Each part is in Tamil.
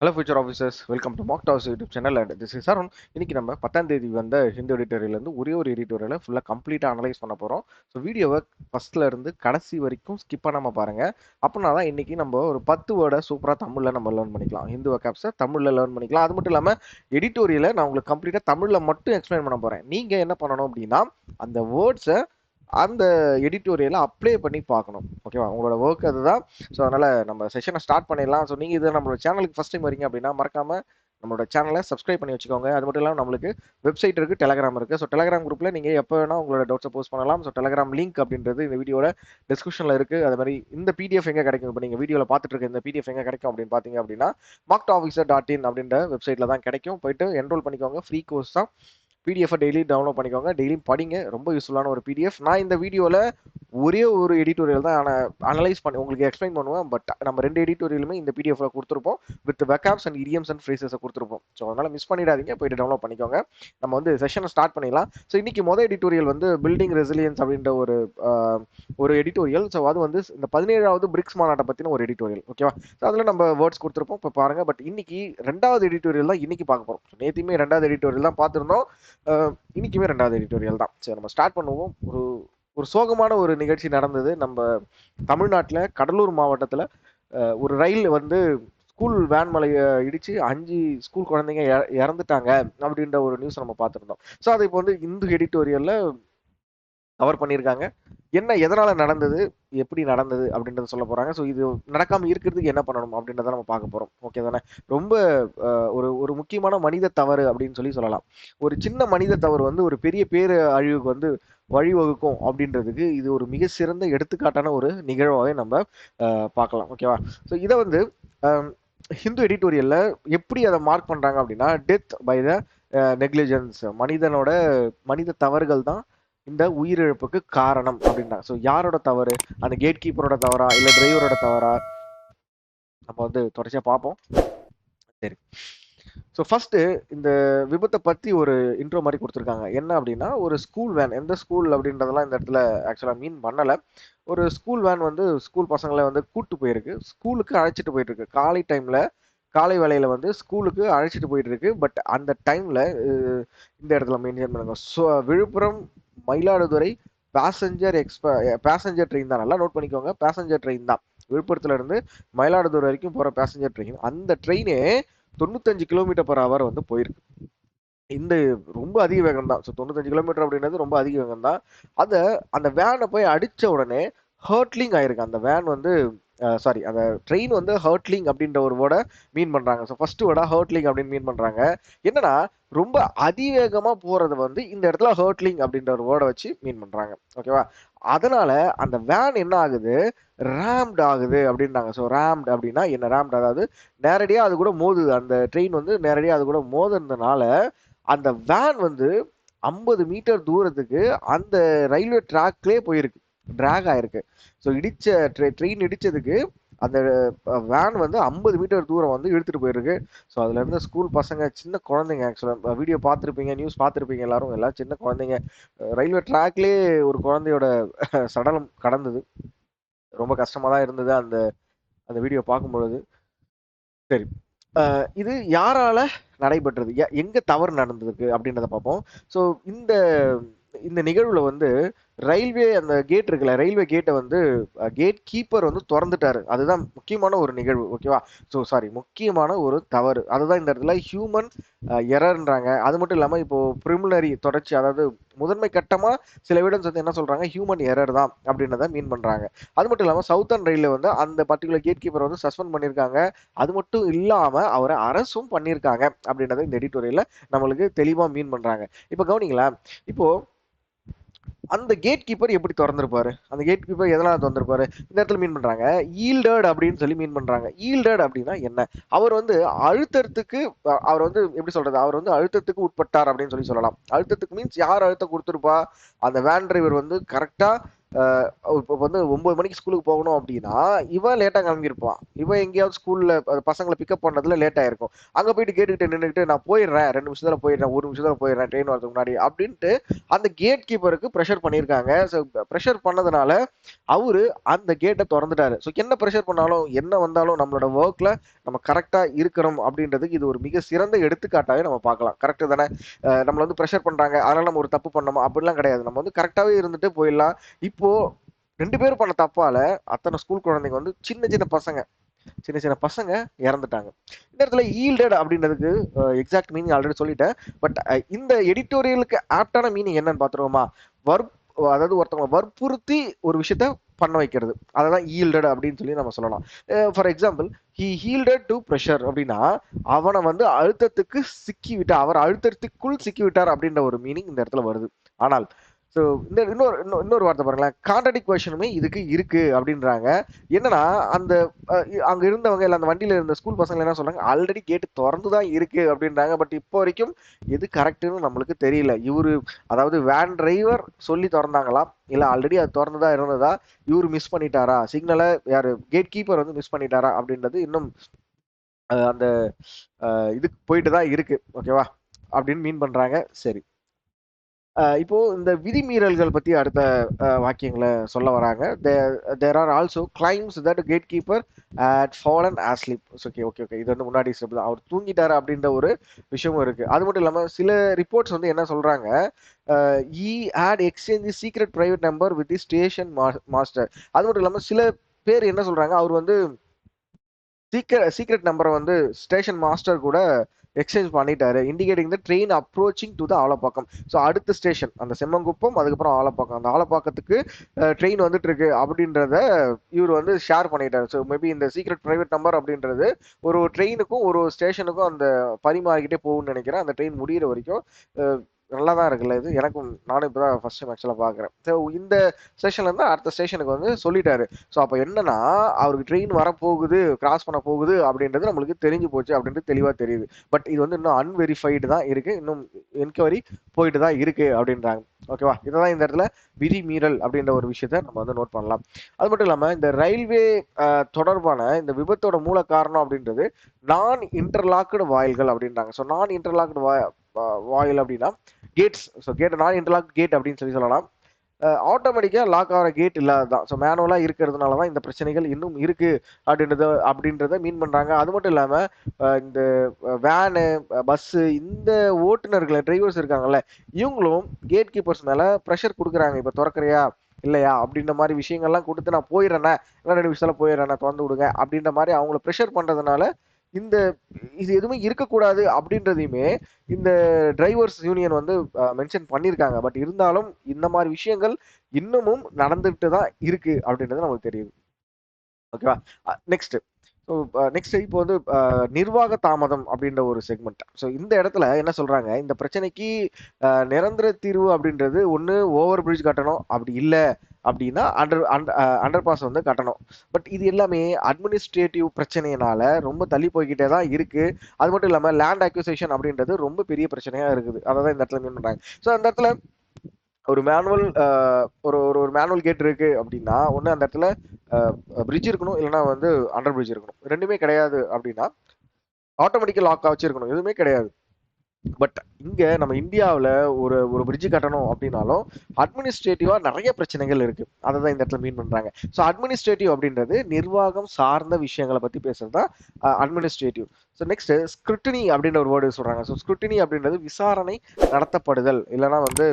Hello future officers, welcome to mock das YouTube channel. And this is Arun. இன்னைக்கு நம்ம 10ஆம் தேதி வந்த ஹிந்து எடிட்டோரியலேருந்து ஒரே ஒரு எடிட்டோரியலை ஃபுல்லாக கம்ப்ளீட்டாக அனலைஸ் பண்ண போகிறோம். ஸோ வீடியோவை ஃபஸ்ட்டில் இருந்து கடைசி வரைக்கும் ஸ்கிப் பண்ணாமல் பாருங்கள். அப்படின்னா தான் இன்னைக்கு நம்ம ஒரு 10 வேர்டை சூப்பராக தமிழில் நம்ம லேர்ன் பண்ணிக்கலாம். ஹிந்து வெக்காப்ஸை தமிழில் லேர்ன் பண்ணிக்கலாம். அது மட்டும் இல்லாமல் எடிட்டோரியலை நான் உங்களுக்கு கம்ப்ளீட்டாக தமிழில் மட்டும் எக்ஸ்பிளைன் பண்ண போகிறேன். நீங்கள் என்ன பண்ணணும் அப்படின்னா அந்த வேர்ட்ஸை அந்த எடிட்டோரியலை அப்ளை பண்ணி பார்க்கணும். ஓகேவா? உங்களோட ஒர்க் அதுதான். ஸோ அதனால் நம்ம செஷனை ஸ்டார்ட் பண்ணிடலாம். ஸோ நீங்கள் இது நம்மளோட சேனலுக்கு ஃபஸ்ட் டைம் வரீங்க அப்படின்னா மறக்காமல் நம்மளோட சேனலை சப்ஸ்கிரைப் பண்ணி வச்சுக்கோங்க. அது மட்டும் இல்லாமல் நம்மளுக்கு வெப்சைட் இருக்குது, டெலகிராம் இருக்குது. ஸோ டெலகிராம் குரூப்பில் நீங்கள் எப்போ வேணால் உங்களோட டவுட்ஸை போஸ்ட் பண்ணலாம். ஸோ டெலகிராம் லிங்க் அப்படின்றது இந்த வீடியோட டிஸ்கிரிப்ஷனில் இருக்குது. அது மாதிரி இந்த பிடிஎஃப் எங்கே கிடைக்கும், இப்போ நீங்கள் வீடியோவில் பார்த்துட்டு இருக்க இந்த பிடிஎஃப் எங்கே கிடைக்கும் அப்படின்னு பார்த்தீங்க அப்படின்னா markedofficer.in அப்படின்ற வெப்சைட்டில் தான் கிடைக்கும். போயிட்டு என்ரோல் பண்ணிக்கோங்க. ஃப்ரீ கோர்ஸ் தான். பிடிஎஃப் டெய்லி டவுன்லோட் பண்ணிக்கோங்க. டெய்லியும் படிங்க. ரொம்ப யூஸ்ஃபுல்லான ஒரு பிடிஎஃப். நான் இந்த வீடியோவில் ஒரே ஒரு எடிட்டோரியல் தான் அனலைஸ் பண்ணி உங்களுக்கு எக்ஸ்பிளைன் பண்ணுவேன். பட் நம்ம 2 எடிட்டோரியலுமே இந்த பிடிஎஃப்ல கொடுத்துருப்போம். வித் வெக்காப்ஸ் அண்ட் இடியம்ஸ் அண்ட் ஃப்ரேசஸை கொடுத்துருப்போம். ஸோ அதனால மிஸ் பண்ணிடாதீங்க. போயிட்டு டவுன்லோட் பண்ணிக்கோங்க. நம்ம வந்து செஷனை ஸ்டார்ட் பண்ணிடலாம். ஸோ இன்னைக்கு மொதல் எடிட்டோரியல் வந்து பில்டிங் ரெசிலியன்ஸ் அப்படின்ற ஒரு எடிட்டோரியல். ஸோ அது வந்து இந்த 17வது பிரிக்ஸ் மாநாட்டை பற்றின ஒரு எடிட்டோரியல். ஓகேவா? ஸோ அதில் நம்ம வேர்ட்ஸ் கொடுத்துருப்போம். இப்போ பாருங்க. பட் இன்னைக்கு 2வது எடிட்டோரியல் தான் இன்னைக்கு பார்க்க போகிறோம். நேற்றுமே 2வது எடிட்டோரியல் தான் பார்த்துருந்தோம். இன்னைக்குமே 2வது எடிட்டோரியல் தான். சரி, நம்ம ஸ்டார்ட் பண்ணுவோம். ஒரு சோகமான ஒரு நிகழ்ச்சி நடந்தது நம்ம தமிழ்நாட்டில் கடலூர் மாவட்டத்தில். ஒரு ரயில் வந்து ஸ்கூல் வேன் மலையை இடிச்சு 5 ஸ்கூல் குழந்தைங்க இறந்துட்டாங்க அப்படின்ற ஒரு நியூஸ் நம்ம பார்த்துருந்தோம். ஸோ அதை இப்போ வந்து இந்து எடிட்டோரியல்ல கவர் பண்ணியிருக்காங்க. என்ன, எதனால நடந்தது, எப்படி நடந்தது அப்படின்றத சொல்ல போறாங்க. ஸோ இது நடக்காம இருக்கிறதுக்கு என்ன பண்ணணும் அப்படின்றத நம்ம பார்க்க போறோம். ஓகே தானே? ரொம்ப ஒரு முக்கியமான மனித தவறு அப்படின்னு சொல்லலாம். ஒரு சின்ன மனித தவறு வந்து ஒரு பெரிய பேரு அழிவுக்கு வந்து வழிவகுக்கும் அப்படின்றதுக்கு இது ஒரு மிக சிறந்த எடுத்துக்காட்டான ஒரு நிகழ்வாகவே நம்ம பார்க்கலாம். ஓகேவா? ஸோ இதை வந்து ஹிந்து எடிட்டோரியல்ல எப்படி அதை மார்க் பண்றாங்க அப்படின்னா, டெத் பை த நெக்லிஜென்ஸ், மனித தவறுகள் தான் இந்த உயிரிழப்புக்கு காரணம் அப்படின்றாங்க. ஸோ யாரோட தவறு? அந்த கேட் கீப்பரோட தவறா, இல்ல டிரைவரோட தவறா? நம்ம வந்து தொடர்ச்சியா பார்ப்போம். சரி. ஸோ ஃபர்ஸ்ட் இந்த விபத்தை பத்தி ஒரு இன்ட்ரோ மாதிரி கொடுத்துருக்காங்க. என்ன அப்படின்னா, ஒரு ஸ்கூல் வேன், எந்த ஸ்கூல் அப்படின்றதெல்லாம் இந்த இடத்துல ஆக்சுவலா மீன் பண்ணல. ஒரு ஸ்கூல் வேன் வந்து ஸ்கூல் பசங்களை வந்து கூட்டு போயிருக்கு, ஸ்கூலுக்கு அழைச்சிட்டு போயிட்டு இருக்கு. காலை வேளையில வந்து ஸ்கூலுக்கு அழைச்சிட்டு போயிட்டு இருக்கு. பட் அந்த டைம்ல இந்த இடத்துல மென்ஷன் பண்ணுங்க. So Viluppuram Mayiladuthurai passenger train தான். நல்லா நோட் பண்ணிக்கோங்க. பேசஞ்சர் ட்ரெயின் தான். விழுப்புரத்துல இருந்து மயிலாடுதுறை வரைக்கும் போற பேசஞ்சர் ட்ரெயின். அந்த ட்ரெயினே 95 km/h வந்து போயிருக்கு. இந்த ரொம்ப அதிக வேகம் தான். ஸோ 95 கிலோமீட்டர் அப்படின்றது ரொம்ப அதிக வேகம் தான். அந்த வேனை போய் அடிச்ச உடனே ஹர்ட்லிங் ஆயிருக்கு. அந்த வேன் வந்து சாரி, அந்த ட்ரெயின் வந்து ஹர்ட்லிங் அப்படின்ற ஒரு வேர்டை மீன் பண்றாங்க. ஸோ ஃபர்ஸ்ட் வேர்டா ஹர்ட்லிங் அப்படின்னு மீன் பண்றாங்க. என்னன்னா, ரொம்ப அதிவேகமா போறது வந்து இந்த இடத்துல ஹர்ட்லிங் அப்படின்ற ஒரு வேர்டை வச்சு மீன் பண்றாங்க. ஓகேவா? அதனால அந்த வேன் என்ன ஆகுது, ரேம்ட் ஆகுது அப்படின்றாங்க. ஸோ ரேம்ட் அப்படின்னா என்ன? ரேம்ட் அதாவது நேரடியாக அது கூட மோதுது. அந்த ட்ரெயின் வந்து நேரடியாக அது கூட மோதுறதுனால அந்த வேன் வந்து 50 மீட்டர் தூரத்துக்கு அந்த ரயில்வே ட்ராக்லேயே போயிருக்கு, டிராக் ஆயிருக்கு. ஸோ ட்ரெயின் இடிச்சதுக்கு அந்த வேன் வந்து 50 மீட்டர் தூரம் வந்து இழுத்துட்டு போயிருக்கு. ஸோ அதுல இருந்த ஸ்கூல் பசங்க, சின்ன குழந்தைங்க, ஆக்சுவலா வீடியோ பார்த்துருப்பீங்க, நியூஸ் பார்த்துருப்பீங்க, எல்லாம் சின்ன குழந்தைங்க. ரயில்வே ட்ராக்லேயே ஒரு குழந்தையோட சடலம் கடந்தது. ரொம்ப கஷ்டமா தான் இருந்தது அந்த அந்த வீடியோ பார்க்கும்பொழுது. சரி, இது யாரால நடைபெற்றது, எங்க தவறு நடந்திருக்கு அப்படின்றத பார்ப்போம். ஸோ இந்த இந்த நிகழ்வுல வந்து அந்த கேட் இருக்குல்ல, ரயில்வே கேட்டை வந்து கேட் கீப்பர் வந்து திறந்துட்டாரு. அதுதான் முக்கியமான ஒரு நிகழ்வு. ஓகேவா? ஸோ சாரி, முக்கியமான ஒரு தவறு. அதுதான் இந்த இடத்துல ஹியூமன் எரர்ன்றாங்க. அது மட்டும் இல்லாம இப்போ பிரிமினரி தொடர்ச்சி, அதாவது முதன்மை கட்டமா சில எவிடன்ஸ் வந்து என்ன சொல்றாங்க, ஹியூமன் எரர் தான் அப்படின்றத மீன் பண்றாங்க. அது மட்டும் இல்லாம சவுத்தர்ன் ரயில்ல வந்து அந்த பர்டிகுலர் கேட் கீப்பர் வந்து சஸ்பெண்ட் பண்ணியிருக்காங்க. அது மட்டும் இல்லாம அவரை அரசும் பண்ணியிருக்காங்க அப்படின்றத இந்த எடிட்டோரியல்ல நம்மளுக்கு தெளிவா மீன் பண்றாங்க. இப்போ கவனிங்களா, இப்போ அந்த கேட் கீப்பர் எப்படி திறந்திருப்பாரு? அந்த கேட் கீப்பர் எதனால திறந்திருப்பாரு? இந்த இடத்துல மீன் பண்றாங்க ஈல்டட் அப்படின்னு சொல்லி மீன் பண்றாங்க. ஈல்டட் அப்படின்னா என்ன? அவர் வந்து அழுத்தத்துக்கு, அவர் வந்து எப்படி சொல்றது, அவர் வந்து அழுத்தத்துக்கு உட்பட்டார் அப்படின்னு சொல்லலாம். அழுத்தத்துக்கு மீன்ஸ் யார் அழுத்தம் கொடுத்துருப்பா? அந்த வேன் டிரைவர் வந்து கரெக்டா இப்போ வந்து 9 மணிக்கு ஸ்கூலுக்கு போகணும் அப்படின்னா இவன் லேட்டா கிளம்பியிருப்பான். இவன் எங்கேயாவது ஸ்கூல்ல பசங்களை பிக்கப் பண்ணதுல லேட் ஆயிருக்கும். அங்க போயிட்டு கேட்டுக்கிட்டு நின்னுக்கிட்டு நான் போயிடுறேன், 2 நிமிஷத்துல போயிடுறேன், 1 நிமிஷத்துல போயிடுறேன் ட்ரெயின் வரதுக்கு முன்னாடி அப்படின்ட்டு அந்த கேட் கீப்பருக்கு ப்ரெஷர் பண்ணியிருக்காங்க. ஸோ ப்ரெஷர் பண்ணதுனால அவரு அந்த கேட்டை திறந்துட்டாரு. ஸோ என்ன ப்ரெஷர் பண்ணாலும் என்ன வந்தாலும் நம்மளோட ஒர்க்ல நம்ம கரெக்டா இருக்கிறோம் அப்படின்றதுக்கு இது ஒரு மிக சிறந்த எடுத்துக்காட்டாவே நம்ம பார்க்கலாம். கரெக்ட் தானே? நம்மள வந்து ப்ரெஷர் பண்றாங்க, அதனால நம்ம ஒரு தப்பு பண்ணோமா அப்படிலாம் கிடையாது. நம்ம வந்து கரெக்டாவே இருந்துட்டு போயிடலாம். இப்போ 2 பேரும் பண்ண தப்பால அத்தனை ஸ்கூல் குழந்தைங்க வந்து சின்ன சின்ன பசங்க இறந்துட்டாங்க. இந்த இடத்துல ஈல்டட் அப்படின்றதுக்கு எக்ஸாக்ட் மீனிங் ஆல்ரெடி சொல்லிட்டேன். பட் இந்த எடிட்டோரியலுக்கு ஆப்டான மீனிங் என்னன்னு பார்த்துருவோமா? வர்ப் அதாவது ஒருத்தவங்க வற்புறுத்தி ஒரு விஷயத்த பண்ண வைக்கிறது, அததான் ஈல்டட் அப்படின்னு சொல்லி நம்ம சொல்லலாம். For example, he yielded to pressure அப்படின்னா அவனை வந்து அழுத்தத்துக்கு சிக்கி விட்டார், அவர் அழுத்தத்துக்குள் சிக்கி விட்டார் அப்படின்ற ஒரு மீனிங் இந்த இடத்துல வருது. ஆனால் ஸோ இன்னொரு வார்த்தை பாருங்களேன், கான்ட்ராடிக் கொஷனுமே இதுக்கு இருக்கு அப்படின்றாங்க. என்னன்னா அந்த அங்க இருந்தவங்க இல்ல அந்த வண்டியில இருந்த ஸ்கூல் பசங்க என்ன சொல்றாங்க, ஆல்ரெடி கேட்டு திறந்து தான் இருக்கு அப்படின்றாங்க. பட் இப்போ வரைக்கும் எது கரெக்ட்னு நம்மளுக்கு தெரியல. இவரு அதாவது வேன் டிரைவர் சொல்லி திறந்தாங்களா இல்ல ஆல்ரெடி அது திறந்துதா இருந்ததா, இவரு மிஸ் பண்ணிட்டாரா, சிக்னலை யாரு கேட் கீப்பர் வந்து மிஸ் பண்ணிட்டாரா அப்படின்றது இன்னும் அந்த இதுக்கு போயிட்டு தான் இருக்கு. ஓகேவா அப்படின்னு மீன் பண்றாங்க. சரி, இப்போ இந்த விதிமீறல்கள் பத்தி அடுத்த வாக்கியங்களை சொல்ல வராங்க. There are also claims that gate keeper at fallen asleep. Okay okay okay, இது வந்து முன்னாடி ஸ்டெப் தான், அவர் தூங்கிட்டாரு அப்படின்ற ஒரு விஷயமும் இருக்கு. அது மட்டும் இல்லாம சில ரிப்போர்ட்ஸ் வந்து என்ன சொல்றாங்க, he had exchange secret private number with the station master. அது மட்டும் இல்லாம சில பேர் என்ன சொல்றாங்க, அவர் வந்து சீக்ரெட் நம்பரை வந்து ஸ்டேஷன் மாஸ்டர் கூட எக்ஸ்சேஞ்ச் பண்ணிட்டாரு, indicating the train approaching to the Alappakkam. So அடுத்த ஸ்டேஷன் அந்த செம்மங்குப்பம், அதுக்கப்புறம் ஆலப்பாக்கம். அந்த ஆலப்பாக்கத்துக்கு ட்ரெயின் வந்துட்டு இருக்கு அப்படின்றத இவர் வந்து ஷேர் பண்ணிட்டாரு. ஸோ மேபி இந்த சீக்ரெட் பிரைவேட் நம்பர் அப்படின்றது ஒரு ட்ரெயினுக்கும் ஒரு ஸ்டேஷனுக்கும் அந்த பரிமாறிக்கிட்டே போகும்னு நினைக்கிறேன். அந்த ட்ரெயின் முடியிற வரைக்கும் நல்லா தான் இருக்குல்ல இது. எனக்கும் நானும் இப்பதான் ஃபர்ஸ்ட் டைம் ஆக்சுவலாக பார்க்குறேன். ஸோ இந்த ஸ்டேஷன்ல இருந்து அடுத்த ஸ்டேஷனுக்கு வந்து சொல்லிட்டாரு. ஸோ அப்போ என்னன்னா அவருக்கு ட்ரெயின் வரப்போகுது, கிராஸ் பண்ண போகுது அப்படின்றது நம்மளுக்கு தெரிஞ்சு போச்சு அப்படின்றது தெளிவாக தெரியுது. பட் இது வந்து இன்னும் அன்வெரிஃபைடு தான் இருக்கு, இன்னும் என்கொயரி போயிட்டு தான் இருக்கு அப்படின்றாங்க. ஓகேவா, இதான் இந்த இடத்துல விதிமீறல் அப்படின்ற ஒரு விஷயத்த நம்ம வந்து நோட் பண்ணலாம். அது மட்டும் இல்லாம இந்த ரயில்வே தொடர்பான இந்த விபத்தோட மூல காரணம் அப்படின்றது நான் இன்டர்லாக்டு வாயில்கள் அப்படின்றாங்க. ஸோ நான் இன்டர்லாக்டு வாயில் அப்படின்னா கேட்ஸ். ஸோ கேட் நான் இன்டர்லாக் கேட் அப்படின்னு சொல்லலாம். ஆட்டோமேட்டிக்காக லாக் ஆகிற கேட் இல்லாததான். ஸோ மேனுவலாக இருக்கிறதுனால தான் இந்த பிரச்சனைகள் இன்னும் இருக்கு அப்படின்றத மீன் பண்றாங்க. அது மட்டும் இல்லாம இந்த வேனு, பஸ்ஸு, இந்த ஓட்டுநர்கள் டிரைவர்ஸ் இருக்காங்கல்ல, இவங்களும் கேட் கீப்பர்ஸ் மேல ப்ரெஷர் கொடுக்குறாங்க. இப்போ திறக்கிறியா இல்லையா அப்படின்ற மாதிரி விஷயங்கள்லாம் கொடுத்து நான் போயிடுறேன், 2 நிமிஷத்துல போயிடுறேன், திறந்து விடுங்க அப்படின்ற மாதிரி அவங்கள ப்ரெஷர் பண்றதுனால இந்த இது எதுவுமே இருக்கக்கூடாது அப்படின்றதையுமே இந்த டிரைவர்ஸ் யூனியன் வந்து மென்ஷன் பண்ணியிருக்காங்க. பட் இருந்தாலும் இந்த மாதிரி விஷயங்கள் இன்னமும் நடந்துட்டு தான் இருக்கு அப்படின்றது நமக்கு தெரியுது. ஓகேவா, நெக்ஸ்ட். ஸோ நெக்ஸ்ட் இப்போ வந்து நிர்வாக தாமதம் அப்படின்ற ஒரு செக்மெண்ட். ஸோ இந்த இடத்துல என்ன சொல்றாங்க, இந்த பிரச்சனைக்கு நிரந்தர தீர்வு அப்படின்றது ஒன்று ஓவர் பிரிட்ஜ் கட்டணும், அப்படி இல்லை அப்படின்னா அண்டர் பாஸ் வந்து கட்டணும். பட் இது எல்லாமே அட்மினிஸ்ட்ரேட்டிவ் பிரச்சனையினால ரொம்ப தள்ளி போய்கிட்டே தான் இருக்கு. அது மட்டும் இல்லாமல் லேண்ட் அக்யூசேஷன் அப்படின்றது ரொம்ப பெரிய பிரச்சனையா இருக்குது. அதை தான் இந்த இடத்துல மீன் பண்றாங்க. ஸோ அந்த இடத்துல ஒரு மேனுவல் ஒரு ஒரு மேனுவல் கேட் இருக்கு அப்படின்னா ஒன்று அந்த இடத்துல பிரிட்ஜ் இருக்கணும், இல்லைன்னா வந்து அண்டர் பிரிட்ஜ் இருக்கணும். ரெண்டுமே கிடையாது அப்படின்னா ஆட்டோமேட்டிக்கா லாக் வச்சிருக்கணும், எதுவுமே கிடையாது. பட் இங்க நம்ம இந்தியாவில் ஒரு ஒரு பிரிட்ஜ் கட்டணும் அப்படின்னாலும் அட்மினிஸ்ட்ரேட்டிவா நிறைய பிரச்சனைகள் இருக்கு. அதை தான் இந்த இடத்துல மீன் பண்றாங்க. ஸோ அட்மினிஸ்ட்ரேட்டிவ் அப்படின்றது நிர்வாகம் சார்ந்த விஷயங்களை பத்தி பேசுறது தான் அட்மினிஸ்ட்ரேட்டிவ். ஸோ நெக்ஸ்ட் ஸ்க்ரூட்டினி அப்படின்ற ஒரு வேர்டு சொல்றாங்க. ஸோ ஸ்க்ரூட்டினி அப்படின்றது விசாரணை நடத்தப்படுதல், இல்லைன்னா வந்து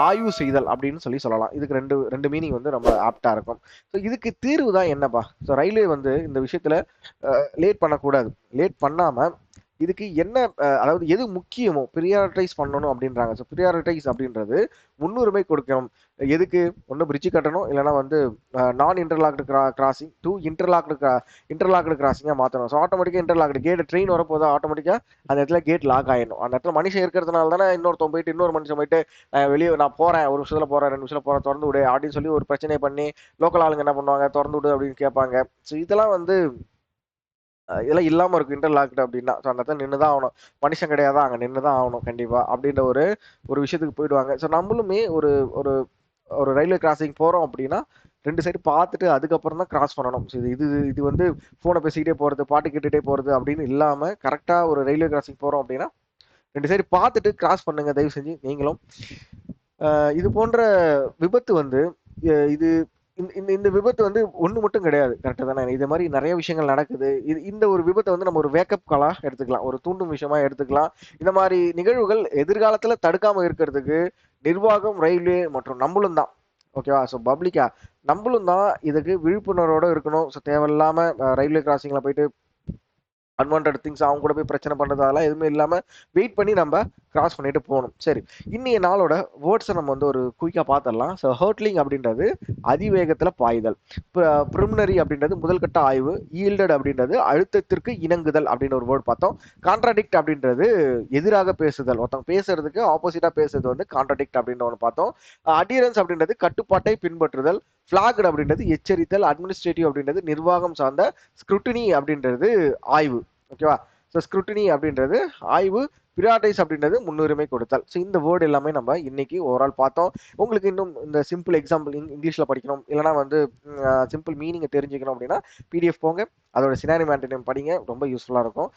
ஆய்வு செய்தல் அப்படின்னு சொல்லலாம். இதுக்கு ரெண்டு ரெண்டு மீனிங் வந்து நம்ம ஆப்டா இருக்கும். ஸோ இதுக்கு தீர்வு தான் என்னப்பா? ஸோ ரயில்வே வந்து இந்த விஷயத்துல லேட் பண்ணக்கூடாது. லேட் பண்ணாம இதுக்கு என்ன அதாவது எது முக்கியமோ ப்ரியாரிட்டைஸ் பண்ணணும் அப்படின்றாங்க. ஸோ ப்ரியாரிட்டைஸ் அப்படின்றது முன்னுரிமை கொடுக்கணும். எதுக்கு? ஒன்று பிரிட்ஜ் கட்டணும், இல்லைனா வந்து நான் இன்டர்லாக்டு கிராசிங் டு இன்டர்லாக்டு கிராசிங்காக மாற்றணும். ஸோ ஆட்டோமேட்டிக்காக இன்டர்லாக்டு கேட் ட்ரெயின் வரப்போதா ஆட்டோமேட்டிக்காக அந்த இடத்துல கேட் லாக் ஆயிடும். அந்த இடத்துல மனுஷன் இருக்கிறதுனால தானே இன்னொருத்தன் போயிட்டு இன்னொரு மனுஷன் போயிட்டு வெளியே நான் போறேன், ஒரு நிமிஷத்துல போறேன், 2 நிமிஷத்துல போறேன், திறந்து விடு அப்படின்னு சொல்லி ஒரு பிரச்சனை பண்ணி லோக்கல் ஆளுங்க என்ன பண்ணுவாங்க, திறந்து விடு அப்படின்னு கேட்பாங்க. ஸோ இதெல்லாம் வந்து இதெல்லாம் இல்லாம இருக்கும் இன்டர்லாக்டு அப்படின்னா. ஸோ அந்த இடத்துல நின்று தான் ஆகணும், மனுஷன் கிடையாதா, அங்கே நின்று தான் ஆகணும் கண்டிப்பா அப்படின்ற ஒரு ஒரு விஷயத்துக்கு போயிடுவாங்க. ஸோ நம்மளுமே ஒரு ஒரு ஒரு ரயில்வே கிராசிங் போகிறோம் அப்படின்னா 2 சைடு பார்த்துட்டு அதுக்கப்புறம் தான் கிராஸ் பண்ணணும். ஸோ இது இது வந்து ஃபோனை பேசிக்கிட்டே போகிறது, பாட்டு கேட்டுகிட்டே போகிறது அப்படின்னு இல்லாமல் கரெக்டாக ஒரு ரயில்வே கிராசிங் போகிறோம் அப்படின்னா 2 சைடு பார்த்துட்டு கிராஸ் பண்ணுங்க தயவு செஞ்சு நீங்களும். இது போன்ற விபத்து வந்து இது இந்த விபத்து வந்து ஒன்று மட்டும் கிடையாது, கரெக்டாக தானே? இது மாதிரி நிறைய விஷயங்கள் நடக்குது. இந்த ஒரு விபத்தை வந்து நம்ம ஒரு வேக்கப் காலாக எடுத்துக்கலாம், ஒரு தூண்டும் விஷயமா எடுத்துக்கலாம். இந்த மாதிரி நிகழ்வுகள் எதிர்காலத்தில் தடுக்காமல் இருக்கிறதுக்கு நிர்வாகம், ரயில்வே மற்றும் நம்மளும் தான், ஓகேவா? ஸோ பப்ளிக்கா நம்மளும் தான் இதுக்கு விழிப்புணர்வோடு இருக்கணும். ஸோ தேவையில்லாமல் ரயில்வே கிராசிங்கில் போயிட்டு அன்வான்ட் திங்ஸ் அவங்க கூட போய் பிரச்சனை பண்ணுறது அதெல்லாம் எதுவுமே இல்லாமல் வெயிட் பண்ணி நம்ம கிராஸ் பண்ணிட்டு போகணும். சரி, இன்னைய நாளோட வேர்ட்ஸை நம்ம வந்து ஒரு குயிக்காக பார்த்துடலாம். ஸோ ஹர்ட்லிங் அப்படின்றது அதிவேகத்தில் பாய்தல், ப்ரிலிமினரி அப்படின்றது முதல்கட்ட ஆய்வு, ஈல்டட் அப்படின்றது அழுத்தத்திற்கு இணங்குதல் அப்படின்னு ஒரு வேர்ட் பார்த்தோம். கான்ட்ராடிக்ட் அப்படின்றது எதிராக பேசுதல், ஒருத்தவங்க பேசுறதுக்கு ஆப்போசிட்டாக பேசுறது வந்து கான்ட்ராடிக்ட் அப்படின்ற ஒன்று பார்த்தோம். அடியரன்ஸ் அப்படின்றது கட்டுப்பாட்டை பின்பற்றுதல், ஃபிளாக்ட் அப்படின்றது எச்சரித்தல், அட்மினிஸ்ட்ரேட்டிவ் அப்படின்றது நிர்வாகம் சார்ந்த, ஸ்க்ரூட்டினி அப்படின்றது ஆய்வு, ஓகேவா? ஸோ ஸ்க்ரூட்டினி அப்படின்றது ஆய்வு, பிரியாரிட்டைஸ் அப்படின்றது முன்னுரிமை கொடுத்தல். ஸோ இந்த வேர்டு எல்லாமே நம்ம இன்னைக்கு ஓவரால் பார்த்தோம். உங்களுக்கு இன்னும் இந்த சிம்பிள் எக்ஸாம்பிள் இங்கிலீஷில் படிக்கணும், இல்லைனா வந்து சிம்பிள் மீனிங்கை தெரிஞ்சுக்கணும் அப்படின்னா பிடிஎஃப் போங்க, அதோட சினாரிம் ஆன்டனிம் படிங்க, ரொம்ப யூஸ்ஃபுல்லாக இருக்கும்.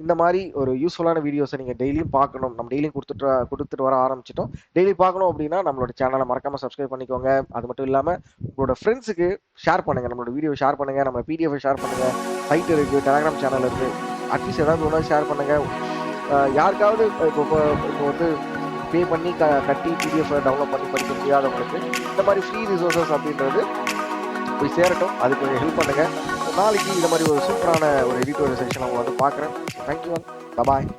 இந்த மாதிரி ஒரு யூஸ்ஃபுல்லான வீடியோஸை நீங்கள் டெய்லியும் பார்க்கணும். நம்ம டெய்லியும் கொடுத்துட்டு வர ஆரம்பிச்சிட்டோம். டெய்லி பார்க்கணும் அப்படின்னா நம்மளோட சேனலை மறக்காமல் சப்ஸ்கிரைப் பண்ணிக்கோங்க. அது மட்டும் இல்லாமல் உங்களோட ஃப்ரெண்ட்ஸுக்கு ஷேர் பண்ணுங்கள், நம்மளோட வீடியோ ஷேர் பண்ணுங்கள், நம்ம பிடிஎஃப் ஷேர் பண்ணுங்கள், சைட் இருக்குது, டெலிகிராம் சேனல் இருக்குது, அட்லீஸ்ட் ஏதாவது ஒன்றா ஷேர் பண்ணுங்கள். யாருக்காவது இப்போ வந்து பே பண்ணி கட்டி பிடிஎஃப் டவுன்லோட் பண்ணி படிக்க முடியாதவங்களுக்கு இந்த மாதிரி ஃப்ரீ ரிசோர்ஸஸ் அப்படின்றது போய் சேரட்டும், அதுக்கு கொஞ்சம் ஹெல்ப் பண்ணுங்கள். நாளைக்கு இந்த மாதிரி ஒரு சூப்பரான ஒரு எடிட்டோரியல் செக்ஷன் அவங்க வந்து பார்க்குறேன். தேங்க்யூ, பாய்.